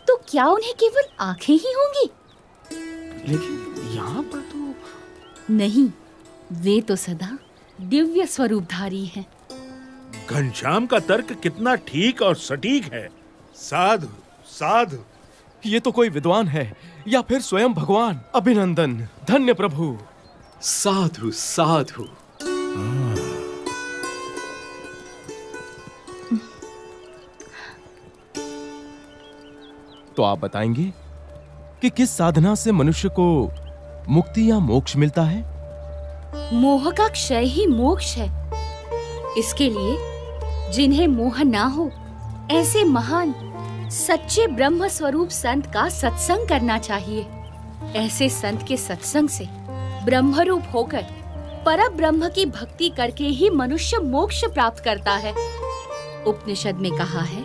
तो क्या उन्हें केवल आंखें ही होंगी? लेकिन यहाँ पर तो नहीं, वे तो सदा दिव्य स्वरूपधारी हैं। घनश्याम का तर्क कितना ठीक और सटीक है। साधु साधु। ये तो कोई विद्वान है या फिर स्वयं भगवान। अभिनंदन, धन्य प्रभु। साधु साधु। तो आप बताएंगे कि किस साधना से मनुष्य को मुक्ति या मोक्ष मिलता है? मोह का क्षय ही मोक्ष है। इसके लिए जिन्हें मोह ना हो, ऐसे महान सच्चे ब्रह्म स्वरूप संत का सत्संग करना चाहिए। ऐसे संत के सत्संग से ब्रह्मरूप होकर पर ब्रह्म की भक्ति करके ही मनुष्य मोक्ष प्राप्त करता है। उपनिषद में कहा है,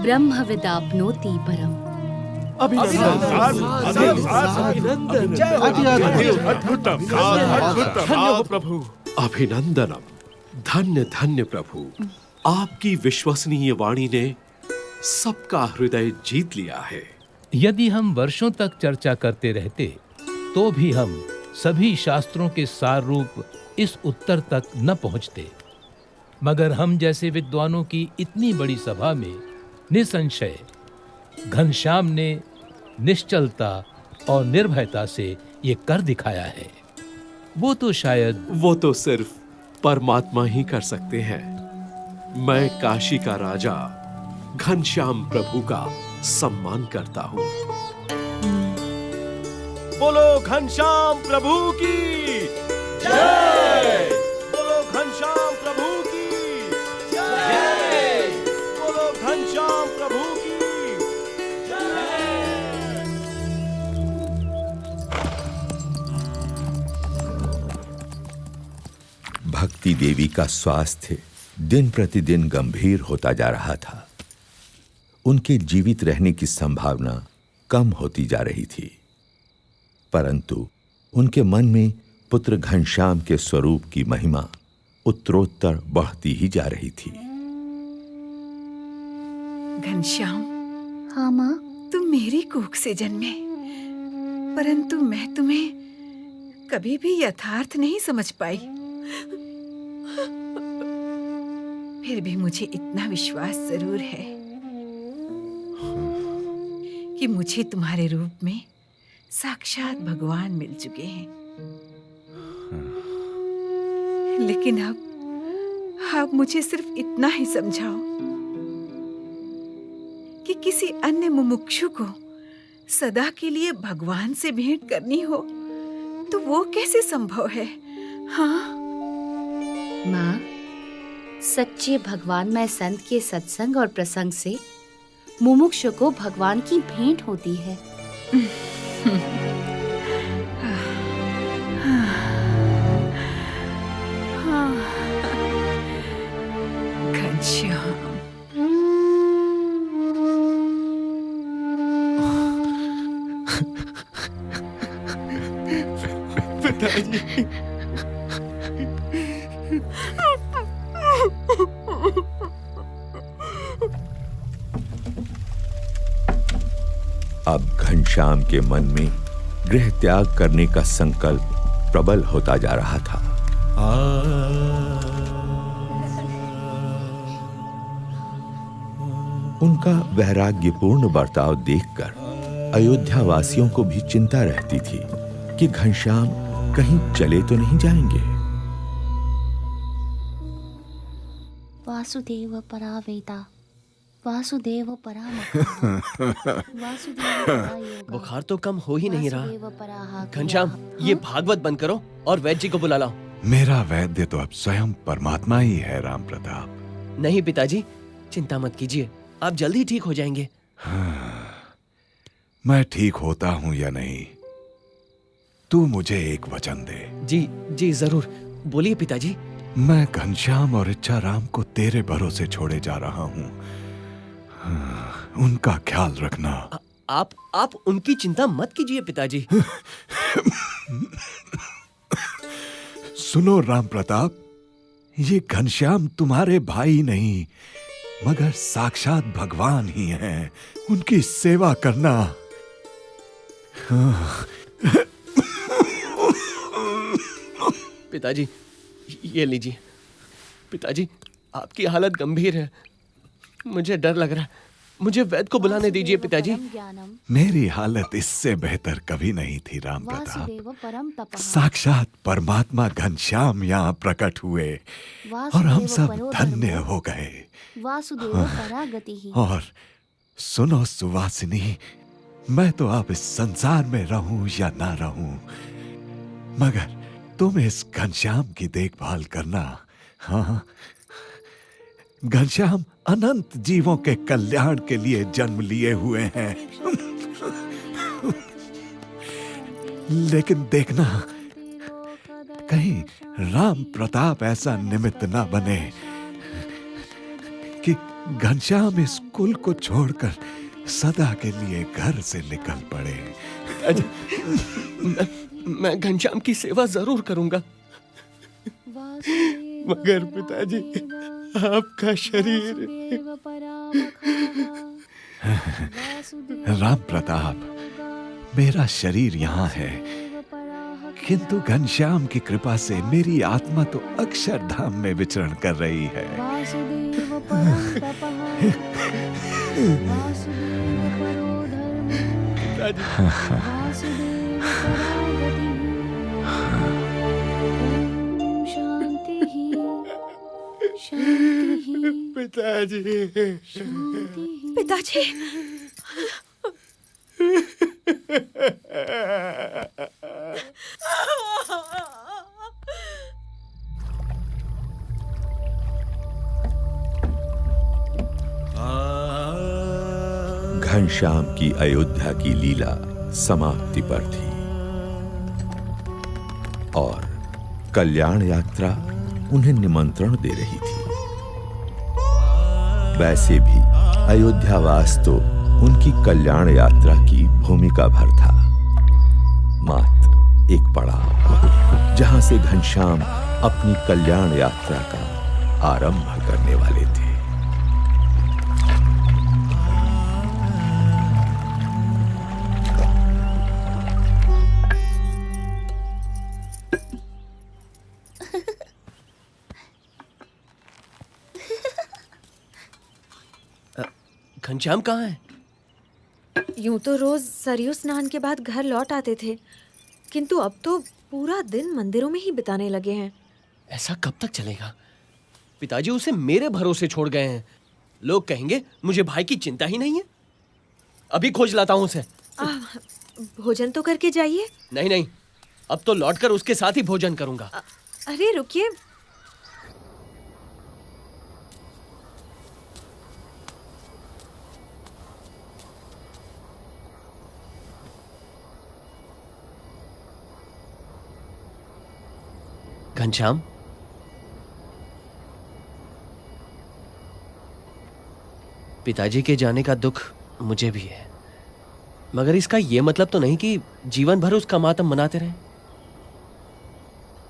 ब्रह्म विदाप्नोति परम। प्रभु। अभिनंदनम, धन्य धन्य प्रभु। आपकी विश्वसनीय वाणी ने सबका हृदय जीत लिया है। यदि हम वर्षों तक चर्चा करते रहते तो भी हम सभी शास्त्रों के सार रूप इस उत्तर तक न पहुंचते, मगर हम जैसे विद्वानों की इतनी बड़ी सभा में निसंशय घनश्याम ने निश्चलता और निर्भयता से ये कर दिखाया है। वो तो सिर्फ परमात्मा ही कर सकते हैं। मैं काशी का राजा घनश्याम प्रभु का सम्मान करता हूँ। बोलो घनश्याम प्रभु की जय। बोलो घनश्याम प्रभु की जय। बोलो घनश्याम प्रभु की भक्ति देवी का स्वास्थ्य दिन प्रतिदिन गंभीर होता जा रहा था। उनके जीवित रहने की संभावना कम होती जा रही थी, परंतु उनके मन में पुत्र घनश्याम के स्वरूप की महिमा उत्तरोत्तर बढ़ती ही जा रही थी। घनश्याम। हाँ माँ। तुम मेरी कोख से जन्मे, परंतु मैं तुम्हें कभी भी यथार्थ नहीं समझ पाई। फिर भी मुझे इतना विश्वास जरूर है कि मुझे तुम्हारे रूप में साक्षात भगवान मिल चुके हैं। लेकिन अब मुझे सिर्फ इतना ही समझाओ कि किसी अन्य मुमुक्षु को सदा के लिए भगवान से भेंट करनी हो तो वो कैसे संभव है? हाँ? माँ, सच्चे भगवानमय संत के सत्संग और प्रसंग से मुमुक्षु को भगवान की भेंट होती है। घनश्याम, पिताजी। अब घनश्याम के मन में गृह त्याग करने का संकल्प प्रबल होता जा रहा था। उनका वैराग्यपूर्ण बर्ताव देखकर अयोध्या वासियों को भी चिंता रहती थी कि घनश्याम कहीं चले तो नहीं जाएंगे। वासुदेव परावेता, वासुदेव वासुदेव। बुखार तो कम हो ही नहीं रहा। घनश्याम, ये भागवत बंद करो और वैद्य जी को बुला लाओ। मेरा वैद्य तो अब स्वयं परमात्मा ही है राम प्रताप। नहीं पिताजी, चिंता मत कीजिए, आप जल्दी ठीक हो जाएंगे। मैं ठीक होता हूँ या नहीं, तू मुझे एक वचन दे। जी जी जरूर, बोलिए पिताजी। मैं घनश्याम और इच्छाराम को तेरे भरोसे छोड़े जा रहा हूँ। उनका ख्याल रखना। आप उनकी चिंता मत कीजिए पिताजी। सुनो राम प्रताप, ये घनश्याम तुम्हारे भाई नहीं मगर साक्षात भगवान ही हैं। उनकी सेवा करना। पिताजी, ये लीजिए। पिताजी, आपकी हालत गंभीर है, मुझे डर लग रहा है। मुझे वैद्य को बुलाने दीजिए पिताजी। मेरी हालत इससे बेहतर कभी नहीं थी राम प्रताप। साक्षात परमात्मा घनश्याम यहाँ प्रकट हुए और हम सब धन्य हो गए। और सुनो सुवासिनी, मैं तो अब इस संसार में रहूं या ना रहूं, मगर तुम इस घनश्याम की देखभाल करना। हाँ, घनश्याम अनंत जीवों के कल्याण के लिए जन्म लिए हुए हैं। लेकिन देखना, कहीं राम प्रताप ऐसा निमित्त ना बने कि घनश्याम इस कुल को छोड़कर सदा के लिए घर से निकल पड़े। मैं घनश्याम की सेवा जरूर करूंगा, मगर पिताजी आपका शरीर। राम प्रताप, मेरा शरीर यहाँ है, किंतु घनश्याम की कृपा से मेरी आत्मा तो अक्षरधाम में विचरण कर रही है। पिताजी, पिताजी। घनश्याम की अयोध्या की लीला समाप्ति पर थी और कल्याण यात्रा उन्हें निमंत्रण दे रही थी। वैसे भी अयोध्यावास तो उनकी कल्याण यात्रा की भूमिका भर था, मात्र एक पड़ाव जहां से घनश्याम अपनी कल्याण यात्रा का आरंभ करने वाले थे। घनश्याम कहाँ है? यूं तो रोज सरयू स्नान के बाद घर लौट आते थे, किंतु अब तो पूरा दिन मंदिरों में ही बिताने लगे हैं। ऐसा कब तक चलेगा? पिताजी उसे मेरे भरोसे छोड़ गए हैं। लोग कहेंगे मुझे भाई की चिंता ही नहीं है। अभी खोज लाता हूँ उसे। भोजन तो करके जाइए। नहीं नहीं, अब तो लौटकर उसके साथ ही भोजन करूंगा। अरे रुकिए, घनश्याम, पिताजी के जाने का दुख मुझे भी है, मगर इसका यह मतलब तो नहीं कि जीवन भर उसका मातम मनाते रहें।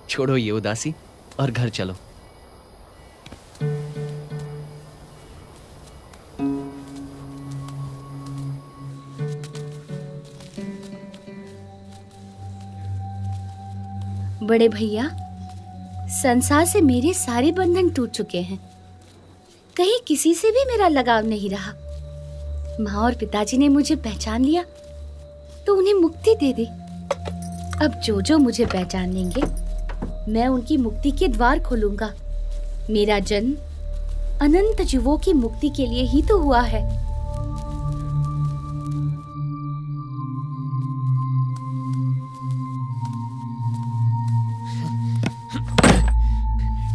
छोड़ो ये उदासी और घर चलो। बड़े भैया, संसार से मेरे सारे बंधन टूट चुके हैं। कहीं किसी से भी मेरा लगाव नहीं रहा। माँ और पिताजी ने मुझे पहचान लिया तो उन्हें मुक्ति दे दे। अब जो जो मुझे पहचान लेंगे, मैं उनकी मुक्ति के द्वार खोलूंगा। मेरा जन्म अनंत जीवों की मुक्ति के लिए ही तो हुआ है।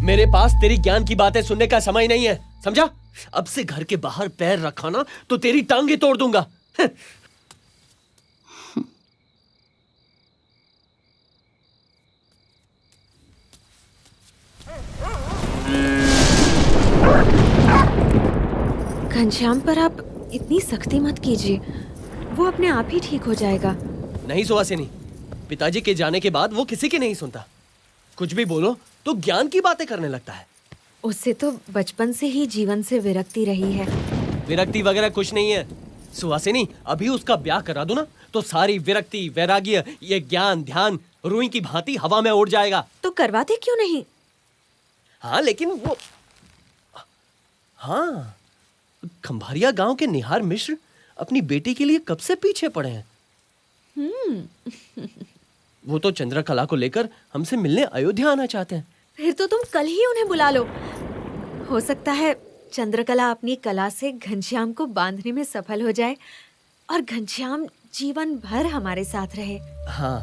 मेरे पास तेरी ज्ञान की बातें सुनने का समय नहीं है, समझा? अब से घर के बाहर पैर रखा ना तो तेरी टांगे तोड़ दूंगा। घनश्याम पर आप इतनी सख्ती मत कीजिए, वो अपने आप ही ठीक हो जाएगा। नहीं सुहासिनी, पिताजी के जाने के बाद वो किसी की नहीं सुनता। कुछ भी बोलो तो ज्ञान की बातें करने लगता है। उससे तो बचपन से ही जीवन से विरक्ति रही है। विरक्ति वगैरह कुछ नहीं है सुहासिनी। अभी उसका ब्याह करा दो ना तो सारी विरक्ति, वैराग्य, ये ज्ञान ध्यान रुई की भांति हवा में उड़ जाएगा। तो करवाते क्यों नहीं? हाँ लेकिन वो, हाँ, खंभारिया गांव के निहार मिश्र अपनी बेटी के लिए कब से पीछे पड़े हैं। वो तो चंद्रकला को लेकर हमसे मिलने अयोध्या आना चाहते हैं। फिर तो तुम कल ही उन्हें बुला लो। हो सकता है चंद्रकला अपनी कला से घनश्याम को बांधने में सफल हो जाए और घनश्याम जीवन भर हमारे साथ रहे। हाँ,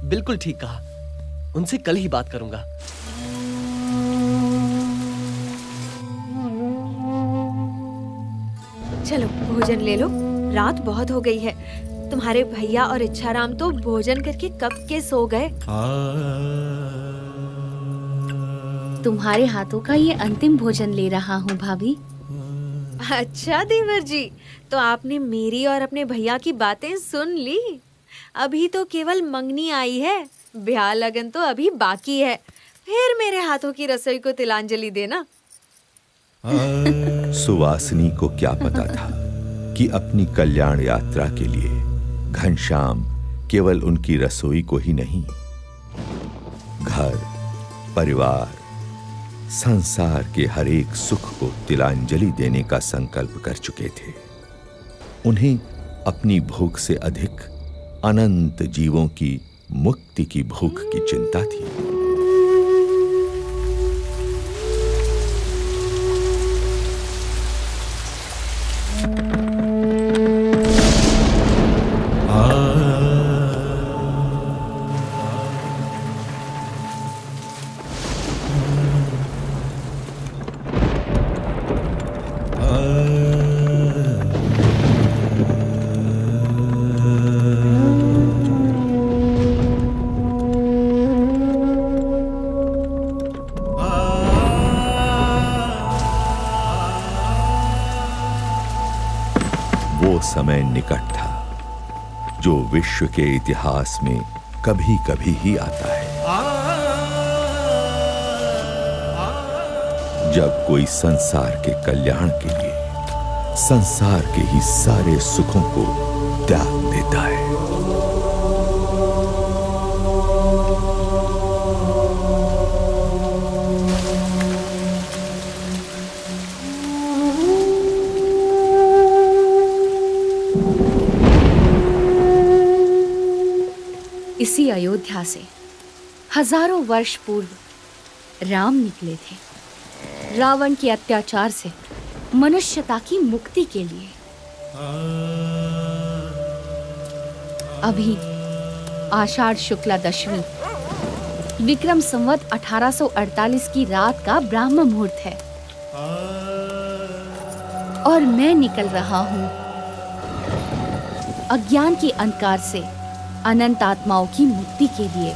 बिल्कुल ठीक कहा। उनसे कल ही बात करूंगा। चलो भोजन ले लो, रात बहुत हो गई है। तुम्हारे भैया और इच्छाराम तो भोजन करके कब के सो गए। तुम्हारे हाथों का ये अंतिम भोजन ले रहा हूँ भाभी। अच्छा देवर जी, तो आपने मेरी और अपने भैया की बातें सुन ली। अभी तो केवल मंगनी आई है, ब्याह लगन तो अभी बाकी है। फिर मेरे हाथों की रसोई को तिलांजलि देना। सुवासिनी को क्या पता था कि अपनी कल्याण यात्रा के लिए घनश्याम केवल उनकी रसोई को ही नहीं, घर, परिवार, संसार के हर एक सुख को तिलांजलि देने का संकल्प कर चुके थे। उन्हें अपनी भूख से अधिक अनंत जीवों की मुक्ति की भूख की चिंता थी। समय निकट था जो विश्व के इतिहास में कभी कभी ही आता है, जब कोई संसार के कल्याण के लिए संसार के ही सारे सुखों को त्याग देता है। इसी अयोध्या से हजारों वर्ष पूर्व राम निकले थे रावण के अत्याचार से मनुष्यता की मुक्ति के लिए। अभी आषाढ़ शुक्ला दशमी विक्रम संवत 1848 की रात का ब्राह्म मुहूर्त है और मैं निकल रहा हूँ अज्ञान के अंधकार से अनंत आत्माओं की मुक्ति के लिए।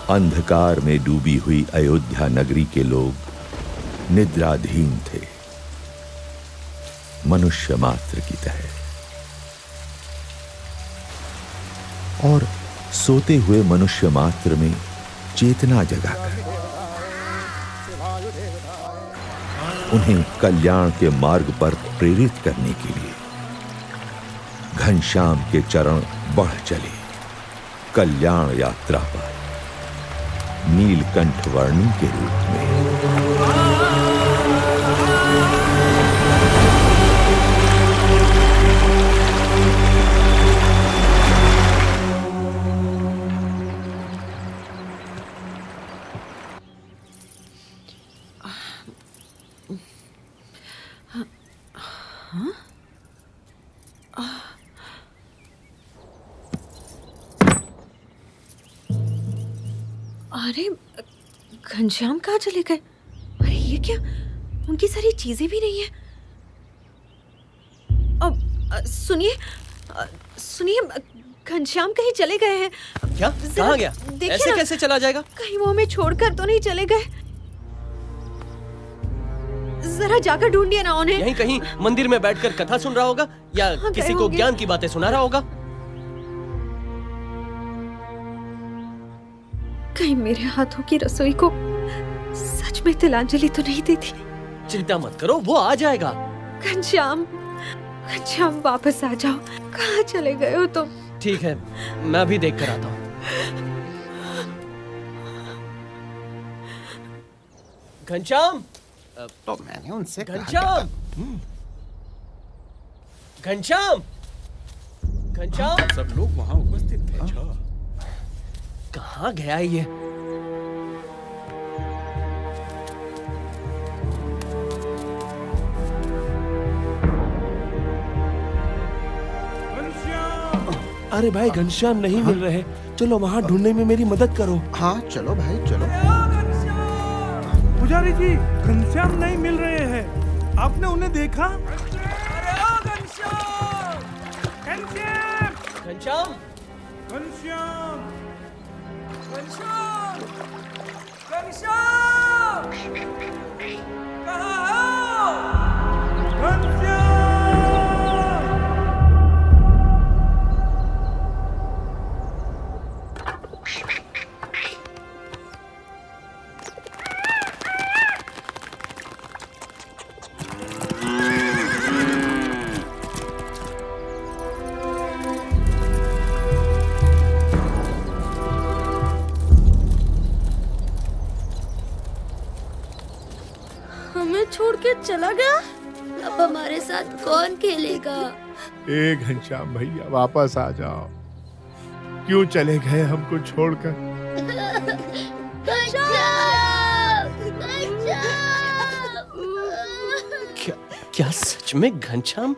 अंधकार में डूबी हुई अयोध्या नगरी के लोग निद्राधीन थे, मनुष्य मात्र की तरह, और सोते हुए मनुष्य मात्र में चेतना जगाकर उन्हें कल्याण के मार्ग पर प्रेरित करने के लिए घनश्याम के चरण बढ़ चले कल्याण यात्रा पर नीलकंठ वर्णी के रूप में। अरे घनश्याम कहाँ चले गए? अरे ये क्या, उनकी सारी चीजें भी नहीं है। अब सुनिए घनश्याम कहीं चले गए हैं क्या? कहाँ गया? ऐसे कैसे चला जाएगा? कहीं वो हमें छोड़कर तो नहीं चले गए? जरा जाकर ढूंढिए ना उन्हें। यहीं कहीं मंदिर में बैठकर कथा सुन रहा होगा या किसी को ज्ञान की बातें सुना रहा होगा। कहीं मेरे हाथों की रसोई को सच में तिलांजलि तो नहीं देती? चिंता मत करो, वो आ जाएगा। घनश्याम वापस आ जाओ, कहाँ चले गए हो तुम? ठीक है, मैं भी देख कर आता हूँ। घनश्याम, तो मैंने उनसे घनश्याम, घनश्याम, घनश्याम, सब लोग वहाँ उपस्थित थे। कहाँ गया ये? अरे भाई, घनश्याम नहीं मिल रहे। चलो वहाँ ढूंढने में मेरी मदद करो। हाँ चलो भाई चलो। पुजारी जी, घनश्याम नहीं मिल रहे हैं। आपने उन्हें देखा? घनश्याम, घनश्याम हमें छोड़ के चला गया। अब हमारे साथ कौन खेलेगा? ए घनश्याम भैया, वापस आ जाओ। क्यों चले गए हमको छोड़कर? क्या सच में घनश्याम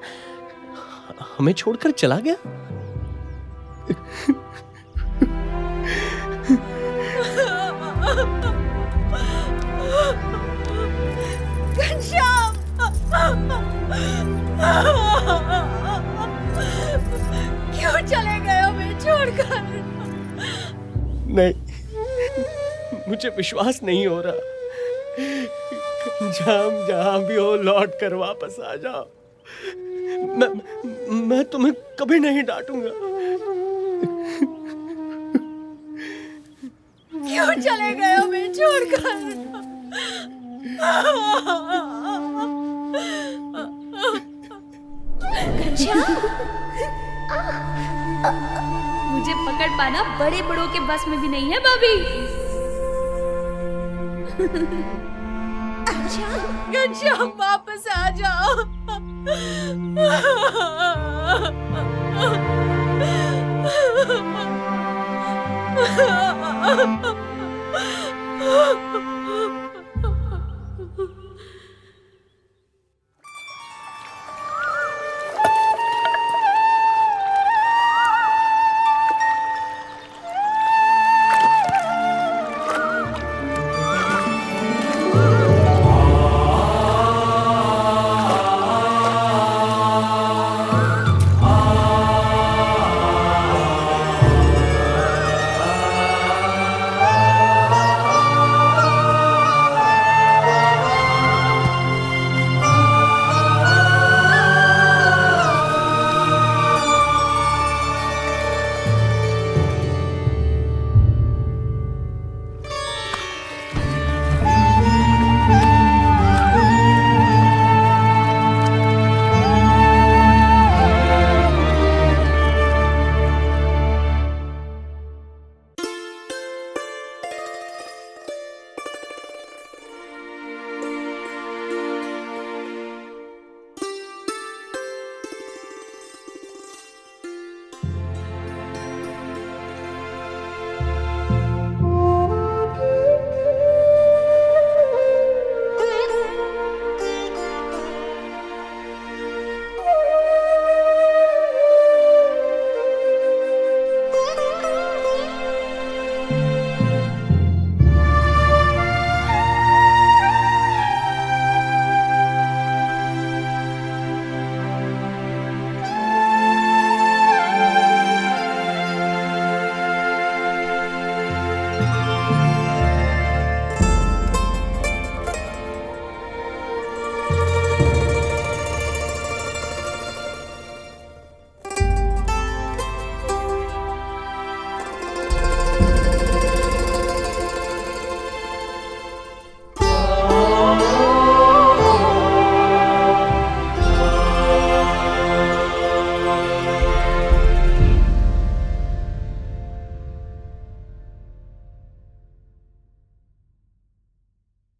हमें छोड़कर चला गया? घनश्याम, क्यों चले गए हमें छोड़कर? नहीं, मुझे विश्वास नहीं हो रहा। जहां भी हो, लौट कर वापस आ जाओ। मैं तुम्हें कभी नहीं डांटूंगा। क्यों चले गए हमें छोड़कर? मुझे पकड़ पाना बड़े बड़ों के बस में भी नहीं है भाभी। घनश्याम वापस आ जाओ।